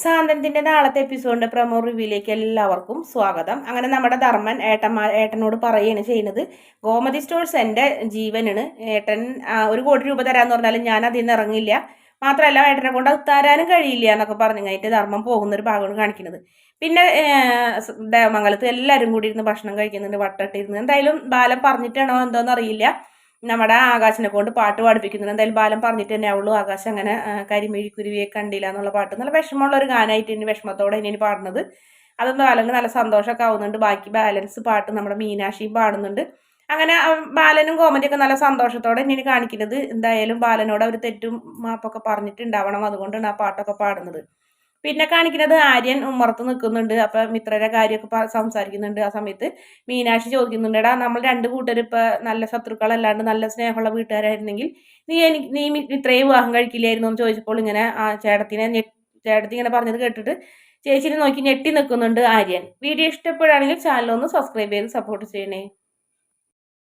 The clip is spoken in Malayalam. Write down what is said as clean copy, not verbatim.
സാന്തനത്തിന്റെ നാളത്തെ എപ്പിസോഡിന്റെ പ്രമോ റിവ്യൂയിലേക്ക് എല്ലാവർക്കും സ്വാഗതം. അങ്ങനെ നമ്മുടെ ധർമ്മൻ ഏട്ടനോട് പറയുകയാണ് ചെയ്യുന്നത്, ഗോമതി സ്റ്റോഴ്സ് എന്റെ ജീവനാണ്. ഏട്ടൻ 1 കോടി രൂപ തരാന്ന് പറഞ്ഞാലും ഞാൻ അതിൽ നിന്ന് ഇറങ്ങില്ല. മാത്രമല്ല ഏട്ടനെ കൊണ്ട് അത് തരാനും കഴിയില്ല എന്നൊക്കെ പറഞ്ഞു കഴിഞ്ഞിട്ട് ധർമ്മം പോകുന്ന ഒരു ഭാഗമാണ് കാണിക്കുന്നത്. പിന്നെ ദേവമംഗലത്ത് എല്ലാവരും കൂടി ഇരുന്ന് ഭക്ഷണം കഴിക്കുന്നുണ്ട്, വട്ടട്ടിരുന്ന്. എന്തായാലും ബാലൻ പറഞ്ഞിട്ടാണോ എന്തോന്ന് അറിയില്ല, നമ്മുടെ ആകാശിനെ കൊണ്ട് പാട്ട് പാടിപ്പിക്കുന്നുണ്ട്. എന്തായാലും ബാലൻ പറഞ്ഞിട്ട് തന്നെ ആവുള്ളൂ. ആകാശം അങ്ങനെ കരിമിഴിക്കുരുവിയെ കണ്ടില്ല എന്നുള്ള പാട്ട് നല്ല വിഷമമുള്ള ഒരു ഗാനമായിട്ട് ഇനി വിഷമത്തോടെ ഇനി പാടുന്നത്. അതൊന്നും ബാലന് നല്ല സന്തോഷമൊക്കെ ആവുന്നുണ്ട്. ബാക്കി ബാലൻസ് പാട്ട് നമ്മുടെ മീനാക്ഷിയും പാടുന്നുണ്ട്. അങ്ങനെ ബാലനും കോമഡിയൊക്കെ നല്ല സന്തോഷത്തോടെ ഇനി കാണിക്കുന്നത്. എന്തായാലും ബാലനോട് അവർ തെറ്റും മാപ്പൊക്കെ പറഞ്ഞിട്ടുണ്ടാവണം, അതുകൊണ്ടാണ് ആ പാട്ടൊക്കെ പാടുന്നത്. പിന്നെ കാണിക്കുന്നത് ആര്യൻ ഉമ്മറത്ത് നിൽക്കുന്നുണ്ട്. അപ്പൊ മിത്രയുടെ കാര്യമൊക്കെ സംസാരിക്കുന്നുണ്ട്. ആ സമയത്ത് മീനാക്ഷി ചോദിക്കുന്നുണ്ട്, എടാ നമ്മൾ 2 കൂട്ടരും ഇപ്പൊ നല്ല ശത്രുക്കളല്ലാണ്ട് നല്ല സ്നേഹമുള്ള വീട്ടുകാരായിരുന്നെങ്കിൽ നീ മിത്രയെ വിവാഹം കഴിക്കില്ലായിരുന്നു എന്ന് ചോദിച്ചപ്പോൾ ഇങ്ങനെ ആ ചേട്ടത്തി ഇങ്ങനെ പറഞ്ഞത് കേട്ടിട്ട് ചേച്ചിനെ നോക്കി ഞെട്ടി നിൽക്കുന്നുണ്ട് ആര്യൻ. വീഡിയോ ഇഷ്ടപ്പെടുകയാണെങ്കിൽ ചാനൽ ഒന്ന് സബ്സ്ക്രൈബ് ചെയ്ത് സപ്പോർട്ട് ചെയ്യണേ.